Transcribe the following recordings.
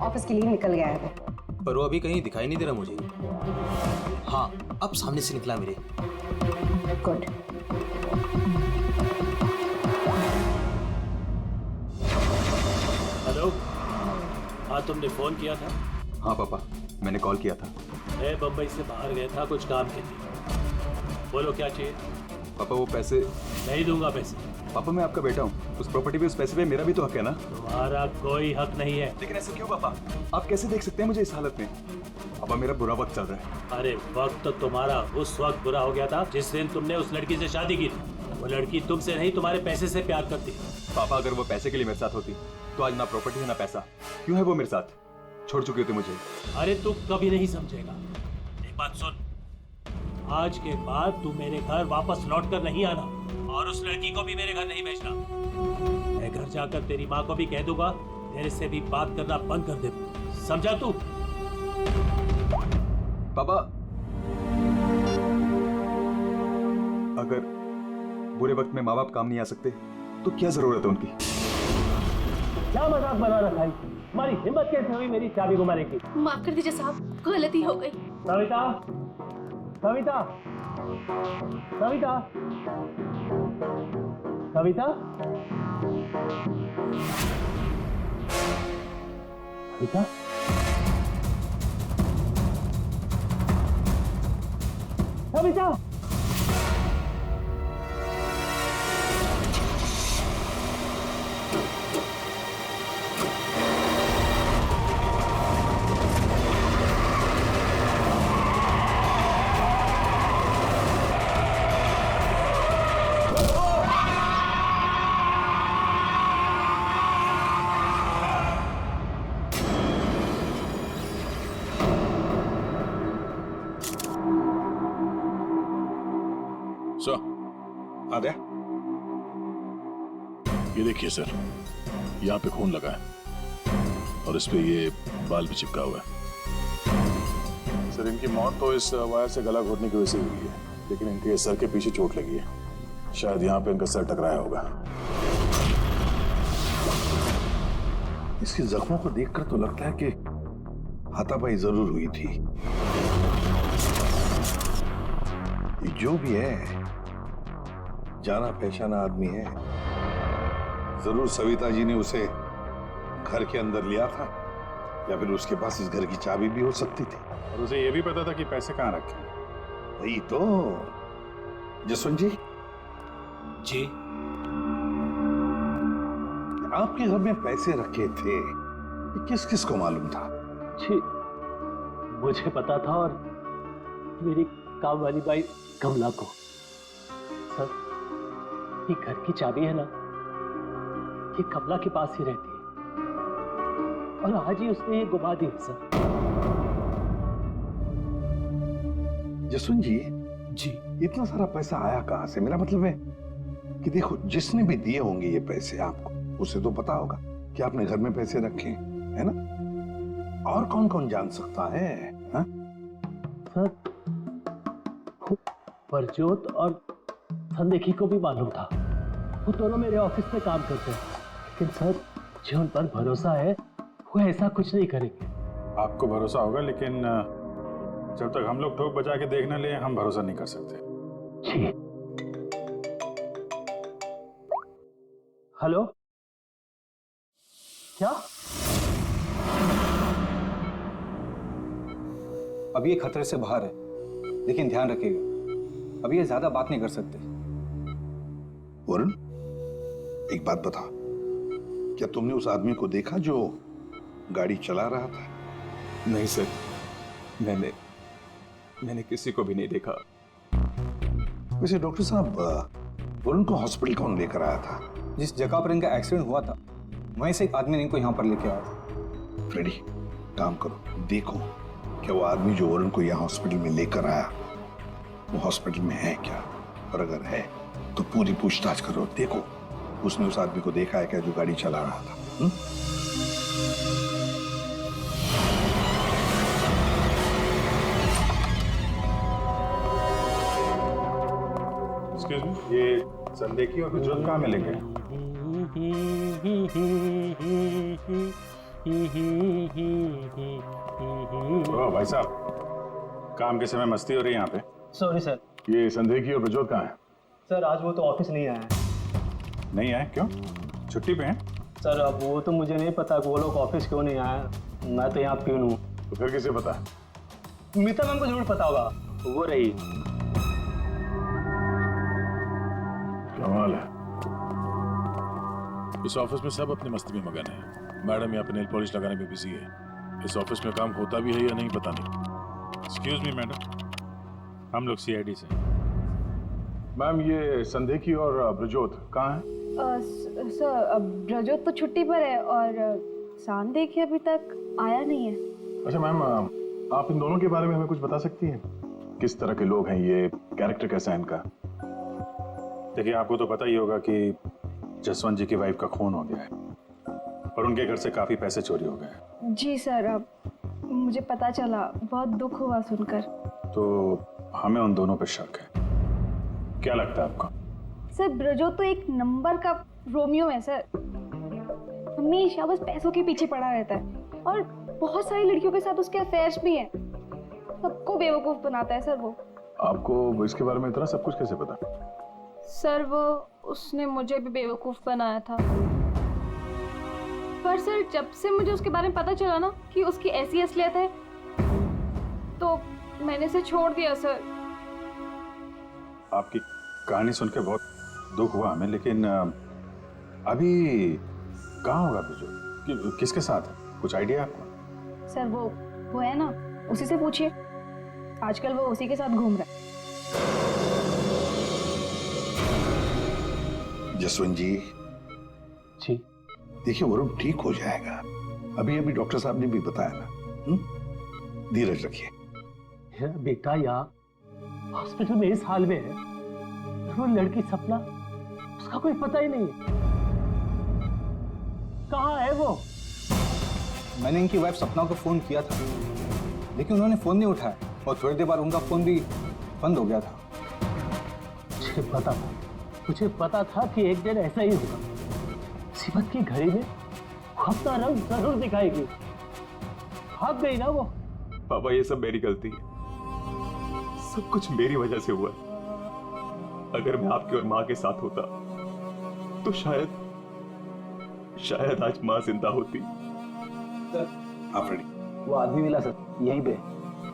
Office के लिए निकल गया है वो। पर वो अभी कहीं दिखाई नहीं दे रहा मुझे। हाँ, अब सामने से निकला मेरे। गुड। हेलो, हाँ तुमने फोन किया था? हाँ पापा, मैंने कॉल किया था। मैं बम्बई से बाहर गया था कुछ काम के लिए। बोलो क्या चाहिए? पापा वो पैसे। नहीं दूंगा पैसे। पापा मैं आपका बेटा हूँ, उस प्रॉपर्टी पे उस पैसे पे मेरा भी तो हक है ना। तुम्हारा कोई हक नहीं है। लेकिन ऐसे क्यों पापा? आप कैसे देख सकते हैं मुझे इस हालत में? पापा मेरा बुरा वक्त चल रहा है। अरे वक्त तो तुम्हारा उस वक्त बुरा हो गया था जिस दिन तुमने उस लड़की से शादी की थी। वो लड़की तुमसे नहीं तुम्हारे पैसे से प्यार करती। पापा अगर वो पैसे के लिए मेरे साथ होती तो आज ना प्रॉपर्टी है ना पैसा। क्यों है वो मेरे साथ? छोड़ चुके होते मुझे। अरे तू कभी नहीं समझेगा। एक बात सुन, आज के बाद तू मेरे घर वापस लौट कर नहीं आना और उस लड़की को भी मेरे घर नहीं भेजना। मैं घर जाकर तेरी माँ को भी कह दूंगा तेरे से भी बात करना बंद कर दे। समझा तू? पापा अगर बुरे वक्त में माँ बाप काम नहीं आ सकते तो क्या जरूरत है उनकी? क्या मजाक बना रखा है? हमारी हिम्मत कैसे हुई मेरी चाबी घुमाने की? माफ कर दीजिए साहब, गलती हो गई। सविता, सविता, सविता, सविता, सविता, सविता। आद्या, ये देखिए सर, यहाँ पे खून लगा है और इस पे ये बाल भी चिपका हुआ है। सर इनकी मौत तो इस वायर से गला घोटने की वजह से हुई है, लेकिन इनके सर के पीछे चोट लगी है। शायद यहाँ पे इनका सर टकराया होगा। इसके जख्मों को देखकर तो लगता है कि हाथापाई जरूर हुई थी। ये जो भी है जाना पहचाना आदमी है। जरूर सविता जी ने उसे घर के अंदर लिया था या फिर उसके पास इस घर की चाबी भी हो सकती थी। और उसे ये भी पता था कि पैसे कहाँ रखे हैं। वही तो। जसवंत जी, जी आपके घर में पैसे रखे थे, ये किस किस को मालूम था? जी मुझे पता था और मेरी काम वाली बाई कमला को। सर ये घर की चाबी है ना, ये कमला के पास ही रहती है और आज ही उसने ये गुमा दी है सर। जसवंत जी, जी इतना सारा पैसा आया कहां से? मेरा मतलब है कि देखो, जिसने भी दिए होंगे ये पैसे आपको, उसे तो पता होगा कि आपने घर में पैसे रखे हैं, है ना? और कौन कौन जान सकता है? हा? सर परजोत और संदेखी को भी मालूम था। वो दोनों मेरे ऑफिस में काम करते हैं, लेकिन सर जो उन पर भरोसा है वो ऐसा कुछ नहीं करेंगे। आपको भरोसा होगा, लेकिन जब तक हम लोग ठोक बजा के देख न ले हम भरोसा नहीं कर सकते। जी। हेलो, क्या? अभी ये खतरे से बाहर है, लेकिन ध्यान रखिएगा, अभी ये ज्यादा बात नहीं कर सकते। वरुण, एक बात बता, क्या तुमने उस आदमी को देखा जो गाड़ी चला रहा था? नहीं सर, मैंने किसी को भी नहीं देखा। वैसे डॉक्टर साहब, वरुण को हॉस्पिटल कौन लेकर आया था? जिस जगह पर इनका एक्सीडेंट हुआ था वहीं से एक आदमी ने इनको यहाँ पर लेके आया था। फ्रेडी, काम करो, देखो क्या वो आदमी जो वरुण को यहाँ हॉस्पिटल में लेकर आया वो हॉस्पिटल में है क्या, और अगर है तो पूरी पूछताछ करो। देखो उसने उस आदमी को देखा है क्या जो गाड़ी चला रहा था? एक्सक्यूज मी, ये संदेखी और गुजरात कहाँ मिलेंगे? ओ भाई साहब, काम के समय मस्ती हो रही है यहाँ पे। Sorry sir. ये संदेही और प्रजोत कहाँ है? सर आज वो तो ऑफिस नहीं आया है। नहीं आए? क्यों? छुट्टी पे हैं? सर अब वो तो मुझे नहीं पता कि वो लोग ऑफिस क्यों नहीं आए। मैं तो यहाँ प्यून हूँ। तो फिर किसे पता? मीता मैम को जरूर पता होगा, वो रही। कमाल है। इस ऑफिस में सब अपनी मस्ती में मगन है। मैडम यहाँ पे नेल पॉलिश लगाने में बिजी है। इस ऑफिस में काम होता भी है या नहीं पता नहीं। एक्सक्यूज मी मैडम, हम लोग सीआईडी से। मैम ये संदेही और ब्रजोत कहाँ हैं? सर ब्रजोत तो छुट्टी पर है और सांदेही अभी तक आया नहीं है। अच्छा मैम, आप इन दोनों के बारे में हमें कुछ बता सकती हैं? किस तरह के लोग हैं ये, कैरेक्टर कैसा है इनका? देखिए आपको तो पता ही होगा कि जसवंत जी की वाइफ का खून हो गया है और उनके घर से काफी पैसे चोरी हो गए। जी सर, अब मुझे पता चला, बहुत दुख हुआ सुनकर। तो हमें उन दोनों पे शक है। क्या लगता है आपको? सर ब्रजोत तो एक नंबर का रोमियो है सर। हमेशा बस पैसों के पीछे पड़ा रहता है और बहुत सारी लड़कियों के साथ उसके अफेयर्स भी हैं। सबको बेवकूफ बनाता है सर वो। आपको इसके बारे में इतना सब कुछ कैसे पता? सर वो उसने मुझे भी बेवकूफ बनाया था। पर सर जब से मुझे उसके बारे में पता चला ना कि उसकी ऐसी असलियत है, तो मैंने इसे छोड़ दिया सर। आपकी कहानी सुन के बहुत दुख हुआ हमें, लेकिन अभी कहाँ होगा ब्रजोत? किसके साथ है? कुछ आइडिया आपको? सर वो है ना, उसी से पूछिए। आजकल वो उसी के साथ घूम रहा है। जसवंत जी जी देखिए, वरुण ठीक हो जाएगा। अभी अभी डॉक्टर साहब ने भी बताया ना। धीरज रखिए। बेटा यहाँ हॉस्पिटल में इस हाल में है, वो लड़की सपना, उसका कोई पता ही नहीं है। कहाँ है वो? मैंने इनकी वाइफ सपना को फोन किया था, लेकिन उन्होंने फोन नहीं उठाया और थोड़ी देर बाद उनका फोन भी बंद हो गया था। मुझे पता था कि एक दिन ऐसा ही होगा। मुसीबत की घड़ी में वो अपना रंग जरूर दिखाएगी। भाग गई ना वो। पापा ये सब मेरी गलती है, सब कुछ मेरी वजह से हुआ। अगर मैं आपकी और माँ के साथ होता तो शायद आज माँ जिंदा होती। आप रेडी? वो आदमी मिला सर, यहीं पे।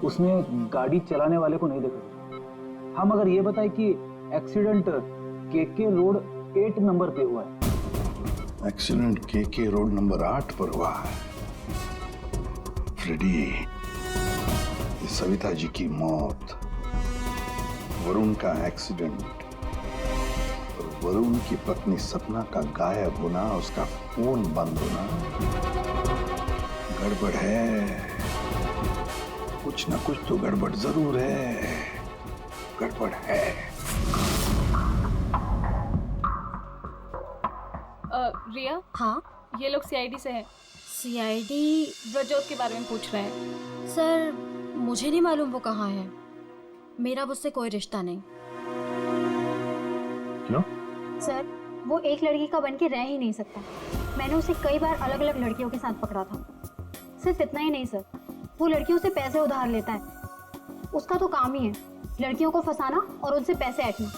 उसने गाड़ी चलाने वाले को नहीं देखा। हम अगर ये बताए कि एक्सीडेंट केके रोड 8 नंबर पे हुआ है। एक्सीडेंट केके रोड नंबर 8 पर हुआ है। फ्रेडी, ये सविता जी की मौत, वरुण का एक्सीडेंट और वरुण की पत्नी सपना का गायब होना, उसका फोन बंद होना, गड़बड़ है। कुछ ना कुछ तो गड़बड़ जरूर है। गड़बड़ है। रिया, हाँ ये लोग सीआईडी से हैं। सीआईडी? ब्रजोत के बारे में पूछ रहे हैं। सर मुझे नहीं मालूम वो कहाँ है। मेरा उससे कोई रिश्ता नहीं। क्यों? सर वो एक लड़की का बन के रह ही नहीं सकता। मैंने उसे कई बार अलग अलग लड़कियों के साथ पकड़ा था। सिर्फ इतना ही नहीं सर, वो लड़कियों से पैसे उधार लेता है। उसका तो काम ही है लड़कियों को फंसाना और उनसे पैसे ऐंठना।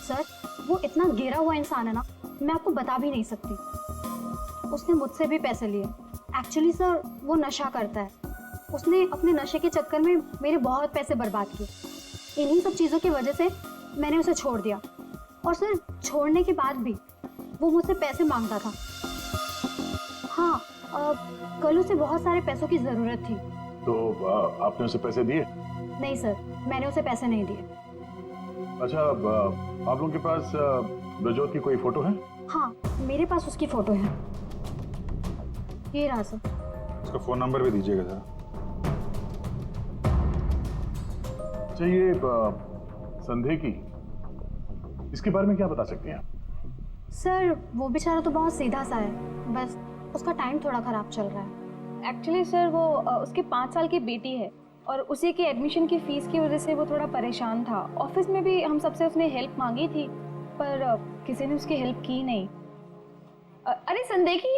सर वो इतना गिरा हुआ इंसान है ना, मैं आपको बता भी नहीं सकती। उसने मुझसे भी पैसे लिए। एक्चुअली सर वो नशा करता है। उसने अपने नशे के चक्कर में मेरे बहुत पैसे बर्बाद किए। इन्हीं सब चीज़ों की वजह से मैंने उसे छोड़ दिया। और सर छोड़ने के बाद भी वो मुझसे पैसे मांगता था। हाँ, कल उसे बहुत सारे पैसों की ज़रूरत थी। तो आपने उसे पैसे दिए? नहीं सर, मैंने उसे पैसे नहीं दिए। अच्छा, आप लोगों के पास ब्रजोत की कोई फोटो है? हाँ, मेरे पास उसकी फोटो है। ये रहा सर। उसका फोन नंबर भी दीजिएगा जरा। अच्छा, ये संदेही, इसके बारे में क्या बता सकते हैं आप? सर वो बेचारा तो बहुत सीधा सा है, बस उसका टाइम थोड़ा खराब चल रहा है। एक्चुअली सर वो उसके 5 साल की बेटी है और उसी के एडमिशन की फीस की वजह से वो थोड़ा परेशान था। ऑफिस में भी हम सबसे उसने हेल्प मांगी थी, पर किसी ने उसकी हेल्प की नहीं। अरे संदेही,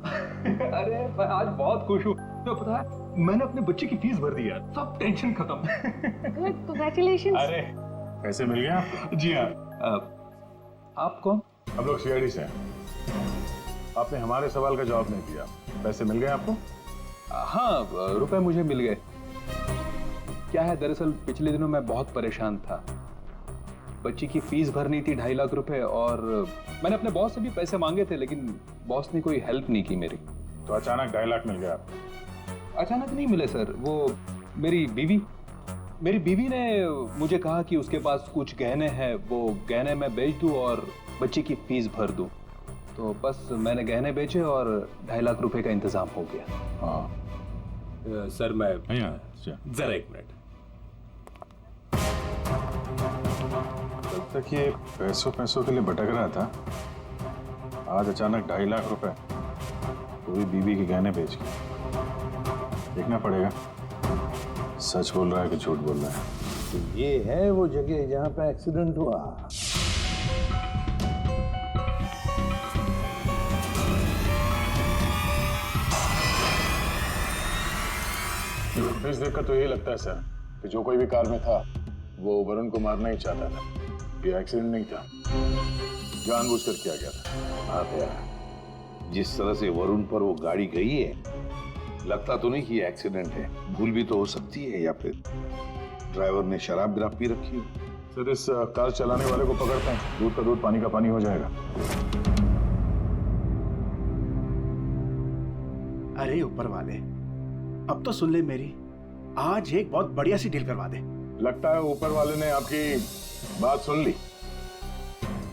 अरे मैं आज बहुत खुश हूँ। तो पता है मैंने अपने बच्चे की फीस भर दी यार, सब टेंशन खत्म। Good, congratulations. अरे पैसे मिल गए आपको? जी हाँ। आप कौन? हम लोग सीआईडी से हैं। आपने हमारे सवाल का जवाब नहीं दिया। पैसे मिल गए आपको? हाँ, रुपए मुझे मिल गए। क्या है, दरअसल पिछले दिनों मैं बहुत परेशान था। बच्ची की फीस भरनी थी 2.5 लाख रुपए, और मैंने अपने बॉस से भी पैसे मांगे थे, लेकिन बॉस ने कोई हेल्प नहीं की मेरी। तो अचानक 2.5 लाख मिल गया आपको? अचानक नहीं मिले सर, वो मेरी बीवी ने मुझे कहा कि उसके पास कुछ गहने हैं, वो गहने मैं बेच दूं और बच्ची की फीस भर दूं। तो बस मैंने गहने बेचे और 2.5 लाख रुपए का इंतजाम हो गया। हाँ सर मैं जरा एक मिनट। तब तक ये पैसों के लिए भटक रहा था, आज अचानक 2.5 लाख रुपए पूरी बीवी के गहने बेच के। देखना पड़ेगा सच बोल रहा है कि झूठ बोल रहा है। तो ये है वो जगह जहां पे एक्सीडेंट हुआ। फीस देखकर तो यही लगता है सर कि जो कोई भी कार में था वो वरुण को मारना ही चाहता था। ये एक्सीडेंट नहीं था, जानबूझकर किया गया था। हाँ यार, जिस तरह से वरुण पर वो गाड़ी गई है, लगता तो नहीं कि ये एक्सीडेंट है। भूल भी तो हो सकती है, या फिर ड्राइवर ने शराब विराब पी रखी हो। सर इस कार चलाने वाले को पकड़ते हैं, दूध का दूध पानी का पानी हो जाएगा। अरे ऊपर वाले, अब तो सुन ले मेरी, आज एक बहुत बढ़िया सी डील करवा दे। लगता है ऊपर वाले ने आपकी बात सुन ली।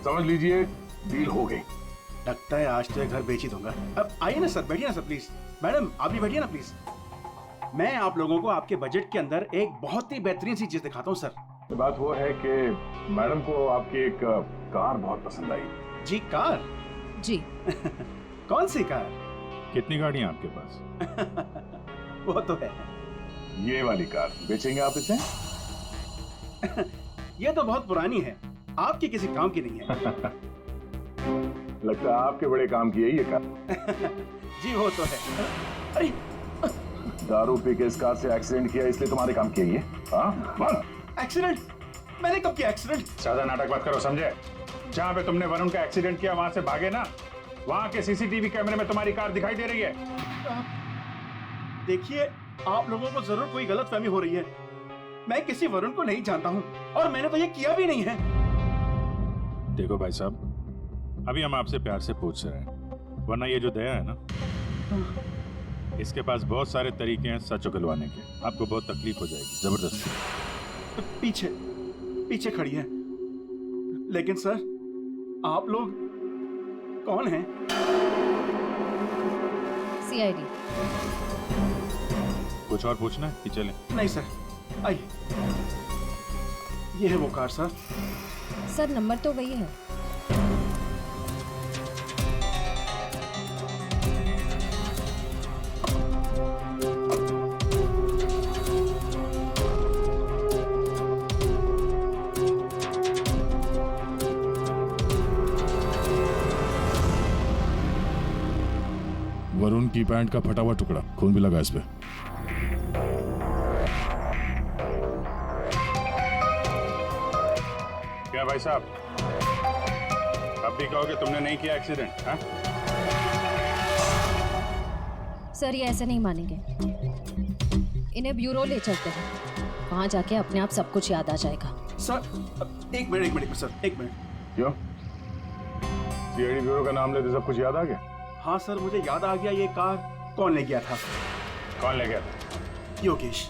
समझ लीजिए डील हो गई। लगता है आज तो घर बेच ही दूंगा। अब आइए ना सर, बैठिए ना सर प्लीज। मैडम आप भी बैठिए ना प्लीज। मैं आप लोगों को आपके बजट के अंदर एक बहुत ही बेहतरीन सी चीज दिखाता हूँ सर। बात वो है कि मैडम को आपकी एक कार बहुत पसंद आई। जी कार? जी। कौन सी कार? कितनी गाड़ियां आपके पास? वो तो है। ये वाली कार बेचेंगे आप इसे? ये तो बहुत पुरानी है, आपके किसी काम की नहीं है। लगता है आपके बड़े काम की है ये कार। जी वो तो है। अरे दारू पी के इस कार से एक्सीडेंट किया इसलिए तुम्हारे काम की है ये? हाँ? एक्सीडेंट? मैंने कब किया एक्सीडेंट? ज्यादा नाटक मत करो, समझे? जहाँ पे तुमने वरुण का एक्सीडेंट किया वहां से भागे ना, वहां के सीसीटीवी कैमरे में तुम्हारी कार दिखाई दे रही है। देखिए, आप लोगों को जरूर कोई गलतफहमी हो रही है। मैं किसी वरुण को नहीं जानता हूँ और मैंने तो ये किया भी नहीं है। देखो भाई साहब, अभी हम आपसे प्यार से पूछ रहे हैं, वरना ये जो दया है ना, इसके पास बहुत सारे तरीके हैं सच उगलवाने के। आपको बहुत तकलीफ हो जाएगी, जबरदस्ती। पीछे खड़ी है। लेकिन सर, आप लोग कौन हैं? सीआईडी। कुछ और पूछना है कि चलें? नहीं सर, आइए। ये है वो कार सर। सर नंबर तो वही है। वरुण की पैंट का फटा हुआ टुकड़ा, खून भी लगा इस पे। क्या भाई साहब, अब भी कहोगे तुमने नहीं किया एक्सीडेंट? हाँ? सर ये ऐसे नहीं मानेंगे, इन्हें ब्यूरो ले चलते हैं, वहां जाके अपने आप सब कुछ याद आ जाएगा। सर एक मिनट सर, एक मिनट। क्यों? सीआईडी ब्यूरो का नाम लेते सब कुछ याद आ गया? हाँ सर, मुझे याद आ गया ये कार कौन ले गया था। कौन ले गया था? योगेश।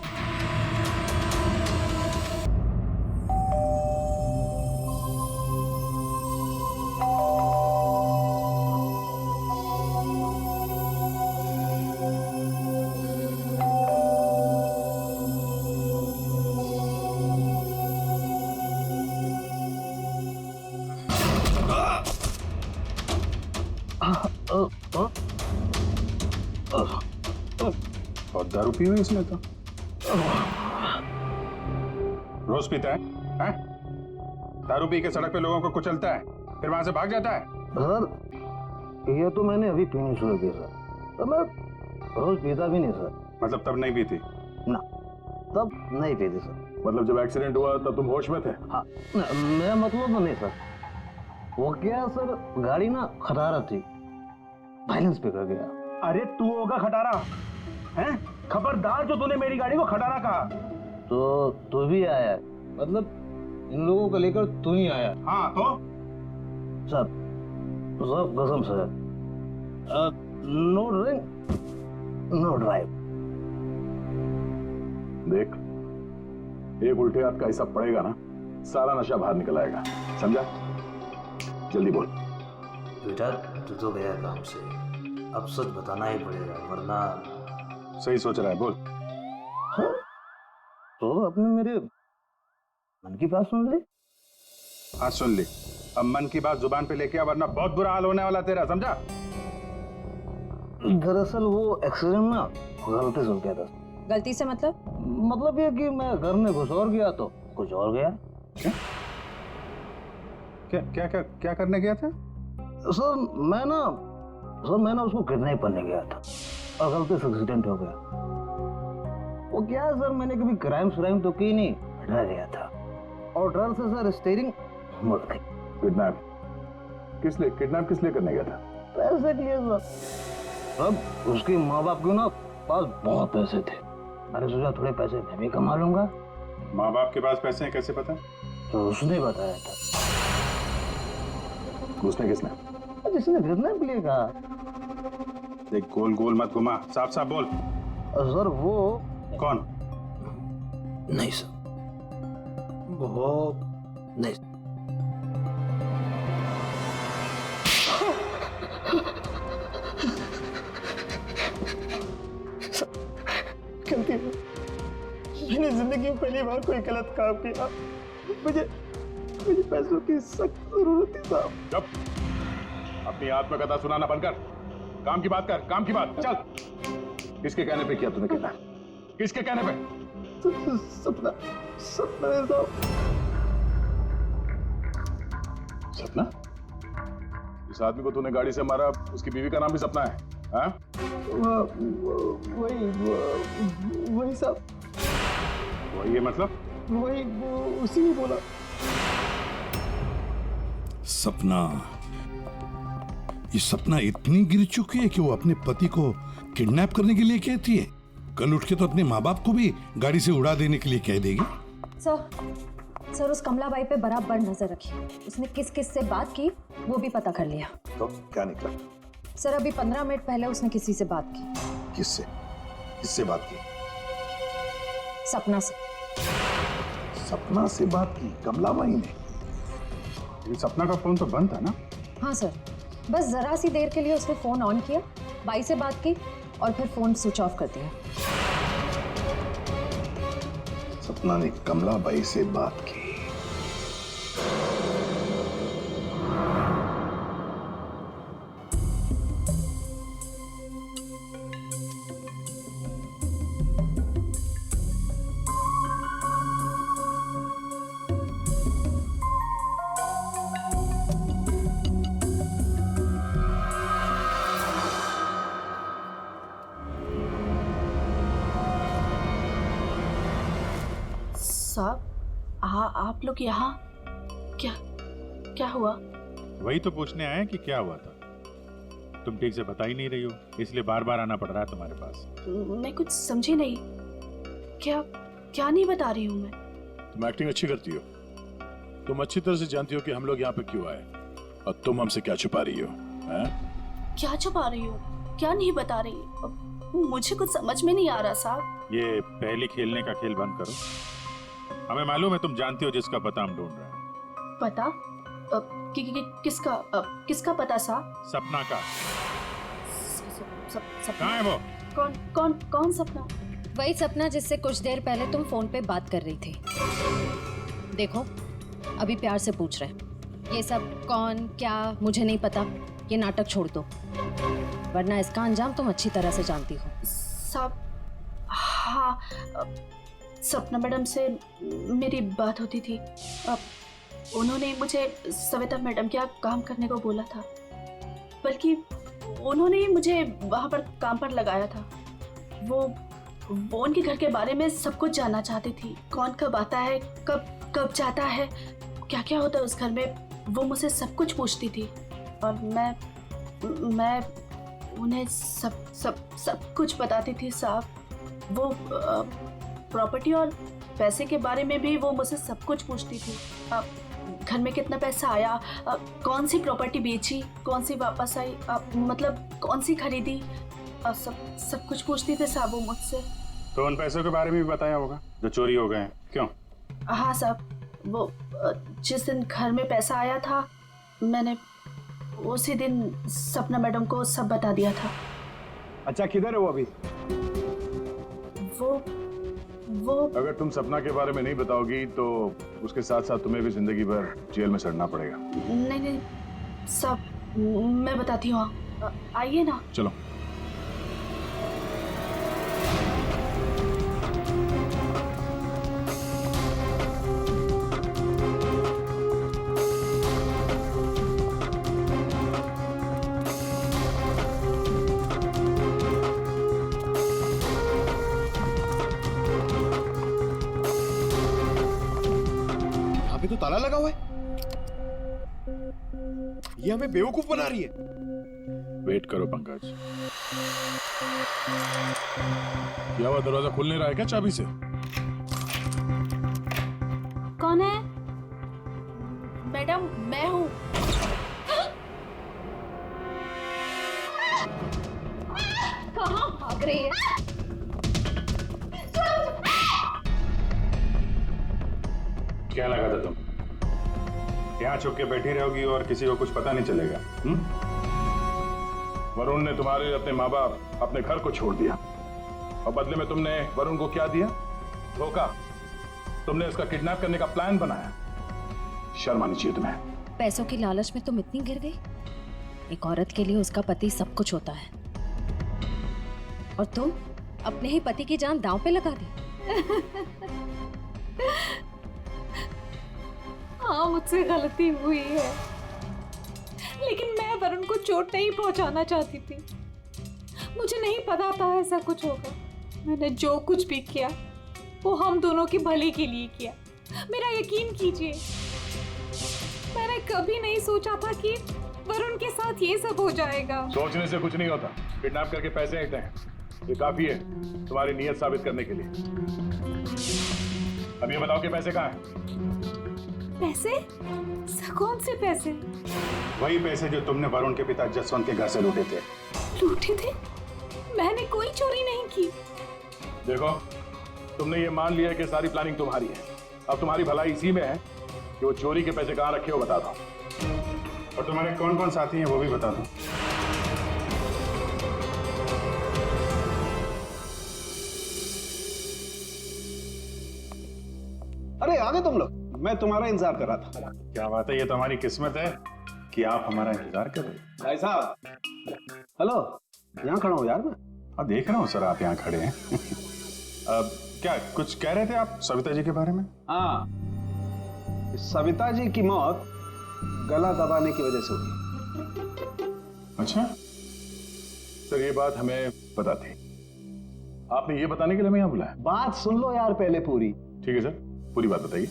और दारू पी हुई इसमें तो। रोज पीता है? हैं? दारू पी के सड़क पे लोगों को कुचलता है, फिर वहां से भाग जाता है। सर ये तो मैंने अभी पीनी शुरू की सर। तो मैं रोज पीता भी नहीं सर। मतलब तब नहीं पीती? ना, तब नहीं पीती सर। मतलब जब एक्सीडेंट हुआ तब तुम होश में थे? हाँ, मेरा मतलब नहीं सर। वो क्या सर, गाड़ी ना खटारा थी, बैलेंस पे कर गया। अरे तू होगा खटारा, हैं? खबरदार जो तूने मेरी गाड़ी को खटारा कहा। तो तू भी आया, मतलब इन लोगों को लेकर तू ही आया? हाँ तो सर, सब कसम sir, no drink no drive. देख, एक उल्टे हाथ का हिसाब पड़ेगा ना, सारा नशा बाहर निकल आएगा, समझा? जल्दी बोल। बेटा तू तो गया काम से, अब सच बताना ही पड़ेगा वरना। सही सोच रहा है, बोल। हाँ? तो आपने मेरे मन की बात सुन ली? हाँ सुन ली। अब मन की बात जुबान पे लेके आ, वरना बहुत बुरा हाल होने वाला तेरा, समझा? दरअसल वो एक्सीडेंट ना गलती से हो गया था। गलती से मतलब ये कि मैं घर में कुछ और गया तो कुछ और गया। क्या क्या क्या क्या करने गया था? सर मैं ना उसको किडनैप करने गया था और गलती से एक्सीडेंट हो गया। वो क्या है सर, मैंने कभी क्राइम तो की नहीं, डर गया था और डर से सर स्टीयरिंग मुड़ गई। किडनैप किस लिए करने गया था? पैसे के लिए सर। अब उसके माँ बाप के ना पास बहुत पैसे थे, मैंने सोचा थोड़े पैसे मैं भी कमा लूंगा। माँ बाप के पास पैसे हैं कैसे पता? तो उसने बताया था। उसने किसने? जिसने किडनैप लिए कहा। देख, गोल गोल मत घुमा, साफ साफ बोल। सर वो कौन? नहीं सर, वो नहीं। गलती है, मैंने जिंदगी में पहली बार कोई गलत काम किया। मुझे पैसों की सख्त जरूरत थी साहब। चुप, अपनी आत्मकथा सुनाना बंद कर, काम की बात कर, काम की बात। चल, किसके कहने पे किया तूने किडनैप? किसके कहने पे? सपना है साहब। सपना? इस आदमी को तूने गाड़ी से मारा, उसकी बीवी का नाम भी सपना है? हाँ? वही साहब। वही है मतलब? वही उसी ने बोला। सपना, ये सपना इतनी गिर चुकी है कि वो अपने पति को किडनैप करने के लिए कहती है, कल उठ के तो अपने माँ बाप को भी गाड़ी से उड़ा देने के लिए कह देगी। सर उस कमलाबाई पे बराबर नजर रखी, उसने किस किस से बात की वो भी पता कर लिया। तो क्या निकला? सर अभी 15 मिनट पहले उसने किसी से बात की। किससे बात की? सपना से। सपना से बात की कमलाबाई ने? सपना का फोन तो बंद था ना? हाँ सर, बस जरा सी देर के लिए उसने फोन ऑन किया, बाई से बात की और फिर फोन स्विच ऑफ कर दिया। सपना ने कमलाबाई से बात की। साहब, आप लोग यहाँ क्या हुआ? वही तो पूछने आए कि क्या हुआ था। तुम ठीक से बता ही नहीं रही हो, इसलिए बार बार आना पड़ रहा है तुम्हारे पास। मैं कुछ समझी नहीं। क्या नहीं बता रही हूँ मैं। तुम एक्टिंग अच्छी करती हो। तुम अच्छी तरह से जानती हो कि हम लोग यहाँ पे क्यों आए, और तुम हमसे क्या छुपा रही हो? क्या छुपा रही हो? क्या नहीं बता रही? मुझे कुछ समझ में नहीं आ रहा साहब। ये पहले खेलने का खेल बंद करो। हमें मालूम है तुम जानती हो जिसका पता हम ढूंढ रहे हैं। पता? किसका पता साहब? सपना का। सपना? कहाँ है वो? कौन सपना? वही सपना जिससे कुछ देर पहले तुम फोन पे बात कर रही थी। देखो अभी प्यार से पूछ रहे हैं, ये सब कौन क्या मुझे नहीं पता, ये नाटक छोड़ दो, वरना इसका अंजाम तुम अच्छी तरह से जानती हो। साहब, हाँ, सपना मैडम से मेरी बात होती थी। उन्होंने मुझे सविता मैडम के यहाँ काम करने को बोला था, बल्कि उन्होंने ही मुझे वहाँ पर काम पर लगाया था। वो उनके घर के बारे में सब कुछ जानना चाहती थी। कौन कब आता है, कब जाता है, क्या क्या होता है उस घर में, वो मुझसे सब कुछ पूछती थी। और मैं उन्हें सब कुछ बताती थी साहब। वो प्रॉपर्टी और पैसे के बारे में भी वो मुझसे सब कुछ पूछती थी। घर में कितना पैसा आया, कौन सी प्रॉपर्टी बेची, कौन सी वापस आई, मतलब कौन सी खरीदी, सब कुछ पूछती थी साहब वो मुझसे। तो उन पैसों के बारे में भी बताया होगा जो चोरी हो गए हैं, क्यों? हाँ साहब, वो जिस दिन घर में पैसा आया था मैंने उसी दिन सपना मैडम को सब बता दिया था। अच्छा, किधर है वो अभी? वो अगर तुम सपना के बारे में नहीं बताओगी तो उसके साथ साथ तुम्हें भी जिंदगी भर जेल में सड़ना पड़ेगा। नहीं सब मैं बताती हूँ, आइए ना। चलो। तो ताला लगा हुआ है, ये हमें बेवकूफ बना रही है। वेट करो पंकज। क्या हुआ, दरवाजा खुल नहीं रहा है क्या चाबी से? कौन है? मैडम मैं हूँ। कहाँ भाग रही है? क्या लगा था तुम यहाँ छुप के बैठी रहोगी और किसी को कुछ पता नहीं चलेगा? वरुण ने तुम्हारे अपने माँ बाप, अपने घर को छोड़ दिया और बदले में तुमने वरुण को क्या दिया? धोखा। तुमने उसका किडनैप करने का प्लान बनाया। शर्म आनी चाहिए तुम्हें। पैसों की लालच में तुम इतनी गिर गई? एक औरत के लिए उसका पति सब कुछ होता है और तुम अपने ही पति की जान दांव पे लगा दी। हाँ, मुझसे गलती हुई है, लेकिन मैं वरुण को चोट नहीं पहुंचाना चाहती थी। मुझे नहीं पता था ऐसा कुछ होगा। मैंने जो कुछ भी किया वो हम दोनों की भले के लिए किया। मेरा यकीन कीजिए, मैंने कभी नहीं सोचा था कि वरुण के साथ ये सब हो जाएगा। सोचने से कुछ नहीं होता। किडनैप करके पैसे लेते हैं, ये काफी है तुम्हारी नीयत साबित करने के लिए। अब ये बताओ कि पैसे कहाँ हैं? पैसे? कौन से पैसे? वही पैसे जो तुमने वरुण के पिता जसवंत के घर से लूटे थे। लूटे थे? मैंने कोई चोरी नहीं की। देखो, तुमने ये मान लिया कि सारी प्लानिंग तुम्हारी है। अब तुम्हारी भलाई इसी में है कि वो चोरी के पैसे कहाँ रखे हो बता दो। और तुम्हारे कौन कौन साथी हैं वो भी बता दो। अरे आ गए तुम लोग, मैं तुम्हारा इंतजार कर रहा था। क्या बात है, ये तो हमारी किस्मत है कि आप हमारा इंतजार कर रहे हैं। भाई साहब, हेलो, यहाँ खड़ा हूँ यार मैं। हाँ देख रहा हूँ सर, आप यहाँ खड़े हैं। अब क्या कुछ कह रहे थे आप सविता जी के बारे में? हाँ, सविता जी की मौत गला दबाने की वजह से हुई। अच्छा सर, ये बात हमें पता थी। आपने ये बताने के लिए हमें यहाँ बुलाया? बात सुन लो यार पहले पूरी। ठीक है सर, पूरी बात बताइए।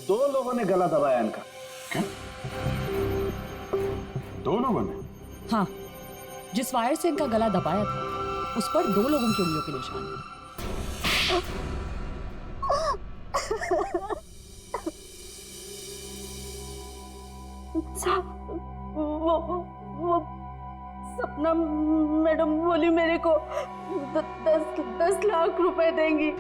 2 लोगों ने गला दबाया इनका। क्या? 2 लोगों ने? हाँ, जिस वायर से इनका गला दबाया था उस पर 2 लोगों की उंगलियों के निशान थे। वो सपना मैडम बोली मेरे को 10 लाख रुपए देंगी।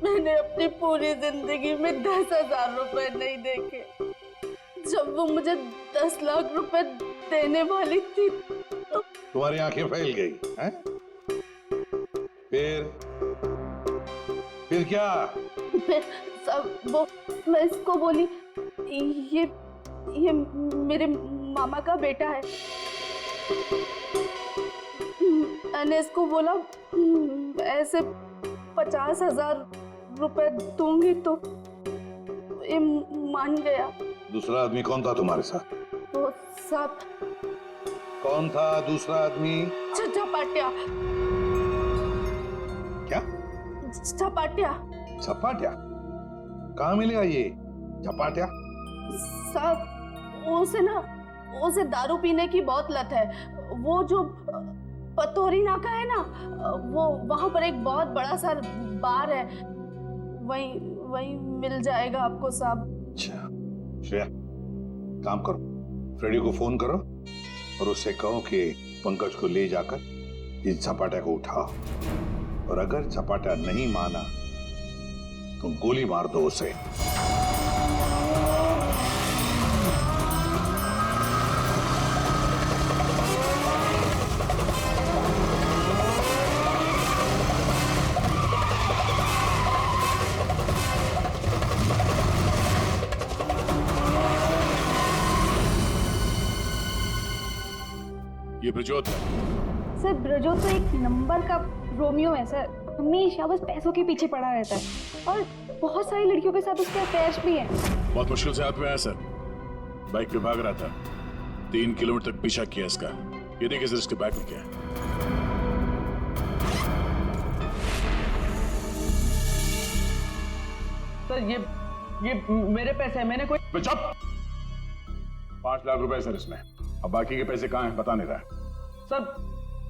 मैंने अपनी पूरी जिंदगी में 10,000 रुपए नहीं देखे। जब वो मुझे 10 लाख रुपए देने वाली थी तो तुम्हारी आंखें फैल गई हैं? फिर क्या? वो मैं इसको बोली ये मेरे मामा का बेटा है। मैंने इसको बोला ऐसे 50,000 रुपए दूंगी तो ये मान गया। दूसरा आदमी कौन था तुम्हारे साथ? वो साहब कौन था दूसरा आदमी? झपाटिया। क्या? झपाटिया। झपाटिया? कहाँ मिलेगा ये झपाटिया? साहब उसे दारू पीने की बहुत लत है। वो जो पतोरी नाका है ना, वो वहां पर एक बहुत बड़ा सा बार है, वही मिल जाएगा आपको साहब। अच्छा श्रेया, काम करो, फ्रेडी को फोन करो और उससे कहो कि पंकज को ले जाकर इस झपाटा को उठाओ, और अगर झपाटा नहीं माना तो गोली मार दो उसे। ये ब्रजोत है। सर ब्रजोत तो एक नंबर का रोमियो है सर, हमेशा बस पैसों के पीछे पड़ा रहता है और बहुत सारी लड़कियों के साथ उसके अफेयर्स भी हैं। बहुत मुश्किल से हाथ में आया सर, बाइक पे भाग रहा था, 3 किलोमीटर तक पीछा किया इसका। ये देखिए सर, इसके बैग में क्या है। सर ये मेरे पैसे हैं, मैंने कोई। चुप! 5 लाख रुपए सर इसमें, अब बाकी के पैसे कहाँ हैं बता नहीं रहा है। सर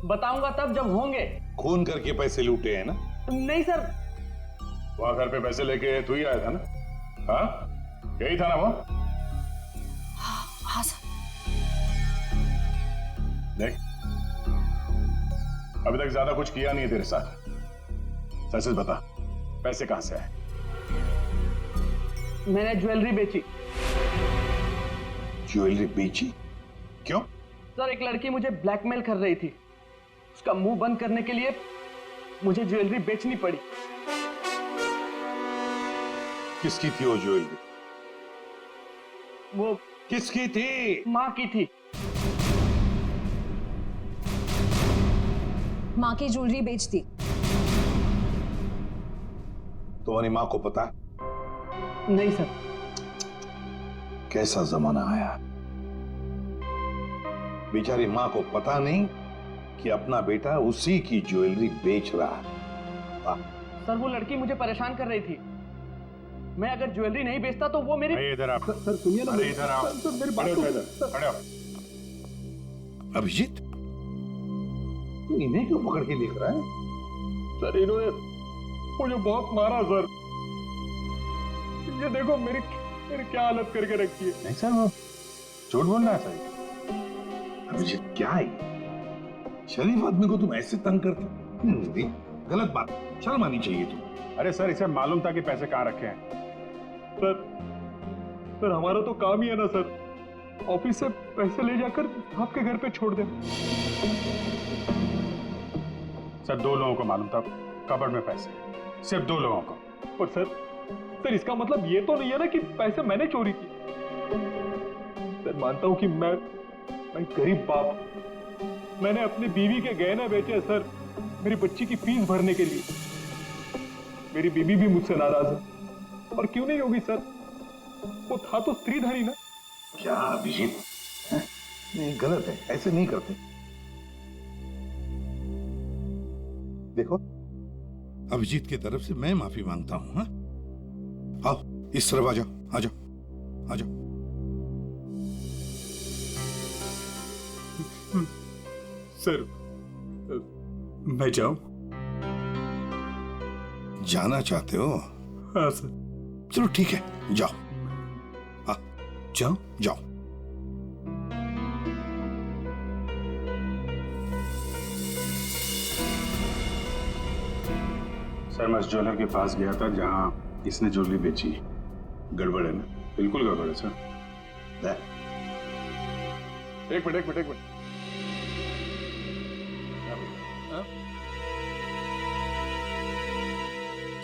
बताऊंगा तब जब होंगे। खून करके पैसे लूटे हैं ना? नहीं सर। वहां घर पे पैसे लेके तू ही आया था ना? हाँ यही था ना वो? हाँ सर। देख, अभी तक ज्यादा कुछ किया नहीं है तेरे साथ, सच सच बता पैसे कहां से आए? मैंने ज्वेलरी बेची। ज्वेलरी बेची? क्यों? सर एक लड़की मुझे ब्लैकमेल कर रही थी, उसका मुंह बंद करने के लिए मुझे ज्वेलरी बेचनी पड़ी। किसकी थी वो ज्वेलरी? वो किसकी थी? माँ की थी। माँ की ज्वेलरी बेच दी। तुम्हारी माँ को पता? नहीं सर। कैसा जमाना आया, बेचारी माँ को पता नहीं कि अपना बेटा उसी की ज्वेलरी बेच रहा है। सर वो लड़की मुझे परेशान कर रही थी, मैं अगर ज्वेलरी नहीं बेचता तो वो मेरी। इधर आप। सर सुनिए ना, अरे इधर आओ। सर मेरी बात खड़े हो, तो। खड़े हो। अभिजीत, तू इन्हें क्यों पकड़ के लिख रहा है? सर इन्होंने मुझे बहुत मारा सर, ये देखो मेरी क्या हालत करके रखी है। नहीं सर, वो झूठ बोलना है सर। अभिजीत क्या है, शरीफ आदमी को तुम ऐसे तंग करते? गलत बात, शर्म आनी चाहिए तुम। अरे सर इसे मालूम था कि पैसे कहाँ रखे हैं। सर हमारा तो काम ही है ना सर, ऑफिस से पैसे ले जाकर आपके घर पे छोड़ दे। सर 2 लोगों को मालूम था कबर्ड में पैसे, सिर्फ 2 लोगों को। पर सर इसका मतलब ये तो नहीं है ना कि पैसे मैंने चोरी की। सर मानता हूं कि मैं गरीब बाप, मैंने अपनी बीवी के गहने बेचे सर, मेरी बच्ची की फीस भरने के लिए। मेरी बीवी भी मुझसे नाराज है, और क्यों नहीं होगी सर, वो था तो स्त्रीधारी ना। क्या अभिजीत, नहीं गलत है, ऐसे नहीं करते। देखो, अभिजीत की तरफ से मैं माफी मांगता हूं। हाँ? आओ इस तरफ आ जाओ, आ जाओ, आ जाओ। सर मैं जाऊं? जाना चाहते हो? हाँ सर। चलो ठीक है, जाओ। जाओ जाओ। सर मैं उस ज्वेलर के पास गया था जहां इसने ज्वेलरी बेची। गड़बड़ है ना? बिल्कुल गड़बड़ है सर। एक मिनट।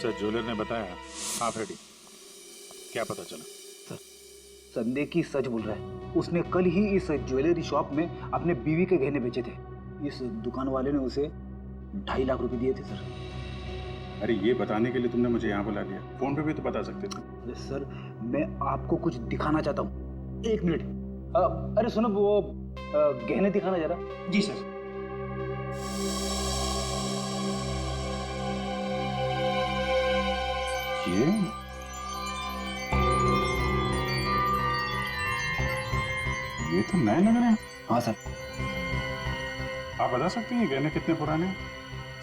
सर ज्वेलर ने बताया। हाँ फ्रेडी, क्या पता चला? सर संदेह की सच बोल रहा है, उसने कल ही इस ज्वेलरी शॉप में अपने बीवी के गहने बेचे थे। इस दुकान वाले ने उसे 2.5 लाख रुपए दिए थे सर। अरे ये बताने के लिए तुमने मुझे यहाँ बुला लिया, फोन पे भी तो बता सकते थे। अरे सर मैं आपको कुछ दिखाना चाहता हूँ, 1 मिनट। अरे सुनो, वो गहने दिखाना जरा। जी सर। ये तो नए लग रहे हैं। हाँ सर। आप बता सकते हैं ये गहने कितने पुराने हैं?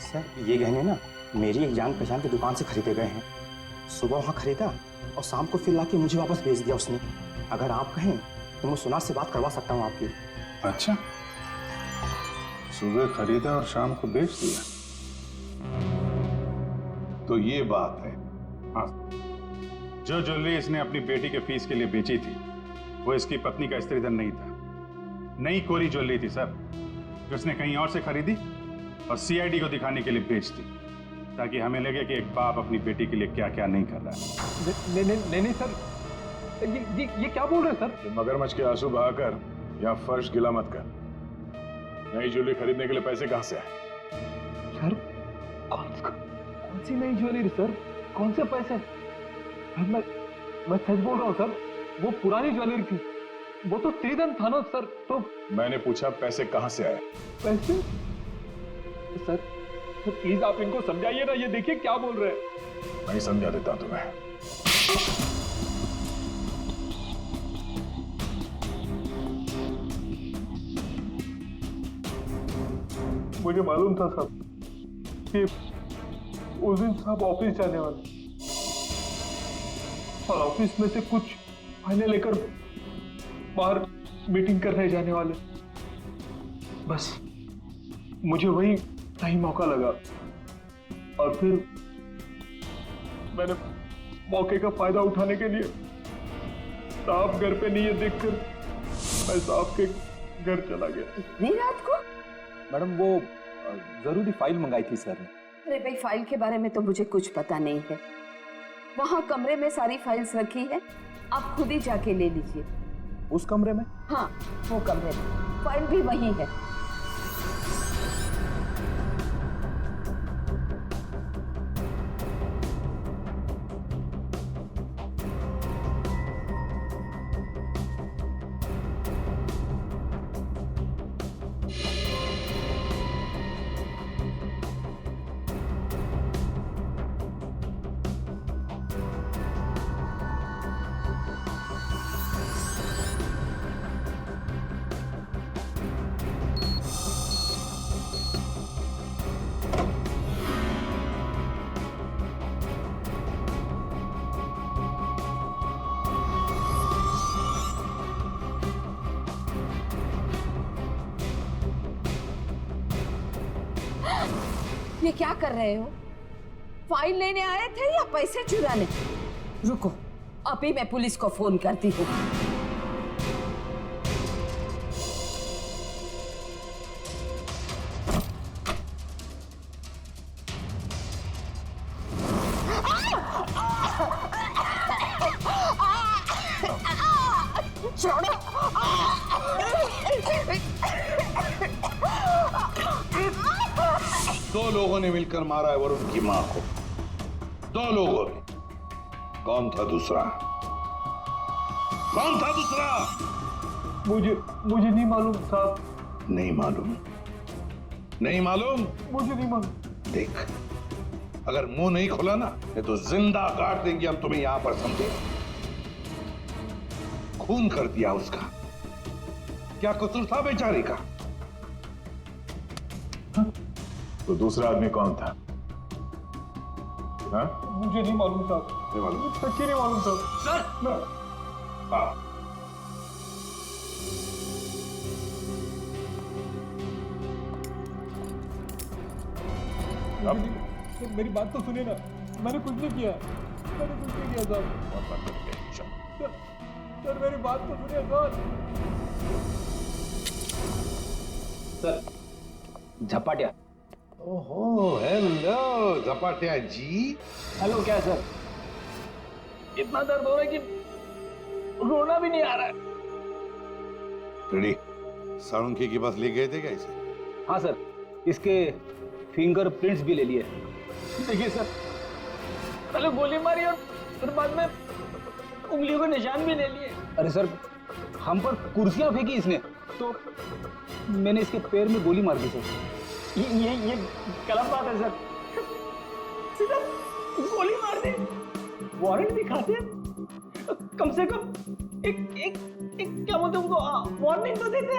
सर ये गहने ना मेरी एक जान पहचान की दुकान से खरीदे गए हैं। सुबह वहाँ खरीदा और शाम को फिर लाके मुझे वापस भेज दिया उसने। अगर आप कहें तो मैं सुनार से बात करवा सकता हूँ आपकी। अच्छा, सुबह खरीदा और शाम को बेच दिया। तो ये बात है। हाँ, जो ज्वेलरी इसने अपनी बेटी के फीस के लिए बेची थी वो इसकी पत्नी का स्त्री धन नहीं था, नई कोरी ज्वेलरी थी सर, जो उसने कहीं और से खरीदी और सीआईडी को दिखाने के लिए बेच दी, ताकि हमें लगे कि एक बाप अपनी बेटी के लिए क्या क्या नहीं कर रहा है। नहीं सर, ये क्या बोल रहे हैं सर? ये मगरमच्छ के आंसू बहाकर यहाँ फर्श गिला मत कर। नई ज्वेलरी खरीदने के लिए पैसे कहाँ से आए? सर कौन सी नई ज्वेलरी सर? कौन से पैसे? मैं सच बोल रहा हूँ सर, वो पुरानी ज्वेलरी थी, वो तो स्त्रीधन था ना सर। तो मैंने पूछा पैसे कहाँ से आए? पैसे? सर प्लीज आप इनको समझाइए ना, ये देखिए क्या बोल रहे हैं। मैं समझा देता तुम्हें। मुझे मालूम था साहब कि उस दिन साहब ऑफिस जाने वाले और ऑफिस में से कुछ फाइलें लेकर बाहर मीटिंग करने जाने वाले। बस मुझे वही सही मौका लगा और फिर मैंने मौके का फायदा उठाने के लिए साहब घर पे नहीं है देखकर मैं साहब के घर चला गया। इतनी रात को? मैडम वो जरूरी फाइल मंगाई थी सर ने। अरे भाई, फाइल के बारे में तो मुझे कुछ पता नहीं है। वहाँ कमरे में सारी फाइल्स रखी है, आप खुद ही जाके ले लीजिए। उस कमरे में? हाँ, वो कमरे में फाइल भी वही है। ये क्या कर रहे हो? फाइल लेने आए थे या पैसे चुराने? रुको, अभी मैं पुलिस को फोन करती हूँ। छोड़ो। दो लोगों ने मिलकर मारा है वरुण की मां को। दो लोगों ने। कौन था दूसरा? कौन था दूसरा? मुझे नहीं मालूम साहब। नहीं मालूम? नहीं मालूम? मुझे नहीं मालूम। देख, अगर मुंह नहीं खोला ना तो जिंदा काट देंगे हम तुम्हें यहां पर, समझे? खून कर दिया उसका। क्या कसूर था बेचारी का? तो दूसरा आदमी कौन था? हाँ? मुझे नहीं मालूम साहब। नहीं मालूम? सच्ची नहीं मालूम साहब। सर! हाँ। मेरी बात तो सुनिए ना, मैंने कुछ नहीं किया। मैंने कुछ नहीं किया साहब। सर मेरी बात तो सुनिए सर। झपाटिया। ओहो, हेलो झपाटिया जी। हेलो। क्या सर? इतना दर्द हो रहा है कि रोना भी नहीं आ रहा है। रेडी? साळुंखे के पास ले गए थे क्या इसे? हाँ सर, इसके फिंगरप्रिंट्स भी ले लिए। देखिए सर, पहले गोली मारी और फिर बाद में उंगलियों के निशान भी ले लिए। अरे सर, हम पर कुर्सियां फेंकी इसने, तो मैंने इसके पैर में गोली मार दी सर। ये गलत बात है सर, सीधा गोली मार दी, वारंट दिखाते कम से कम एक क्या बोलते उनको वार्निंग तो देते।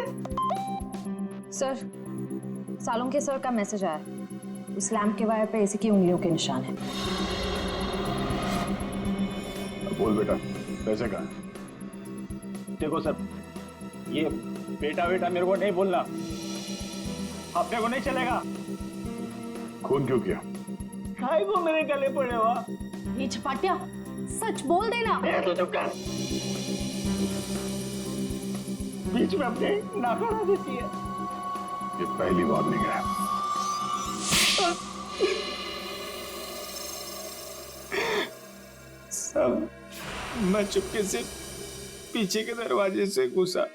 सर, सालुंके सर का मैसेज आया, उस लैंप के वायर पे एसी की उंगलियों के निशान है। बोल बेटा, पैसे कहाँ? देखो सर, ये बेटा बेटा मेरे को नहीं बोलना, अपने को नहीं चलेगा। खून क्यों किया? खाए वो मेरे गले पड़े हुआ। ये चपाटिया, सच बोल देना। तो चुप कर, बीच में अपने नाक देती है। ये पहली वार्निंग है। सब मैं चुपके से पीछे के दरवाजे से घुसा,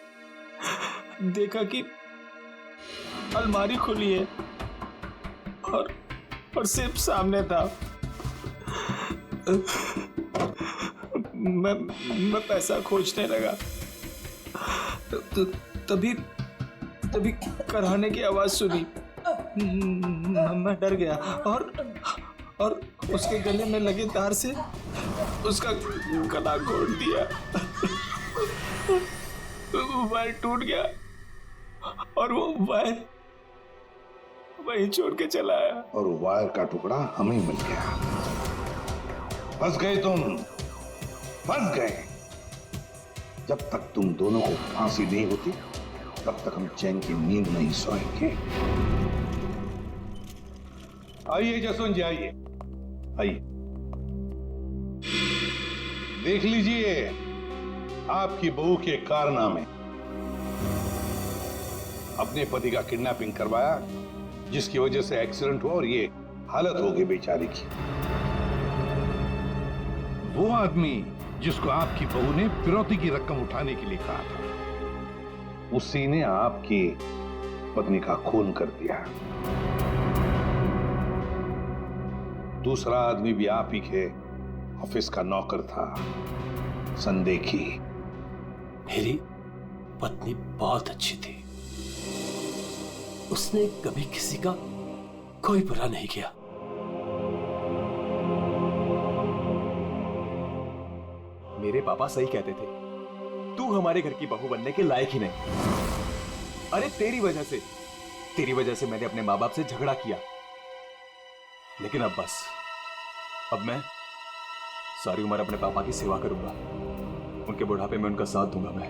देखा कि अलमारी खुली है और सिर्फ सामने था। मैं पैसा खोजने लगा, तभी कराने की आवाज सुनी। मैं डर गया और उसके गले में लगे तार से उसका गला घोट दिया। वायर टूट गया और वो वायर वहीं छोड़ के चला आया। और वायर का टुकड़ा हमें मिल गया। फंस गए तुम, फंस गए। जब तक तुम दोनों को फांसी नहीं होती तब तक हम चैन की नींद नहीं सोएंगे। आइए जसवंत जी, आइए आइए। देख लीजिए आपकी बहू के कारनामे। अपने पति का किडनैपिंग करवाया, जिसकी वजह से एक्सीडेंट हुआ और ये हालत हो गई बेचारी की। वो आदमी जिसको आपकी बहू ने फिरौती की रकम उठाने के लिए कहा था, उसी ने आपकी पत्नी का खून कर दिया। दूसरा आदमी भी आप ही के ऑफिस का नौकर था, संदेखी। मेरी पत्नी बहुत अच्छी थी, उसने कभी किसी का कोई बुरा नहीं किया। मेरे पापा सही कहते थे, तू हमारे घर की बहू बनने के लायक ही नहीं। अरे तेरी वजह से मैंने अपने माँ बाप से झगड़ा किया, लेकिन अब बस, अब मैं सारी उम्र अपने पापा की सेवा करूंगा, उनके बुढ़ापे में उनका साथ दूंगा मैं।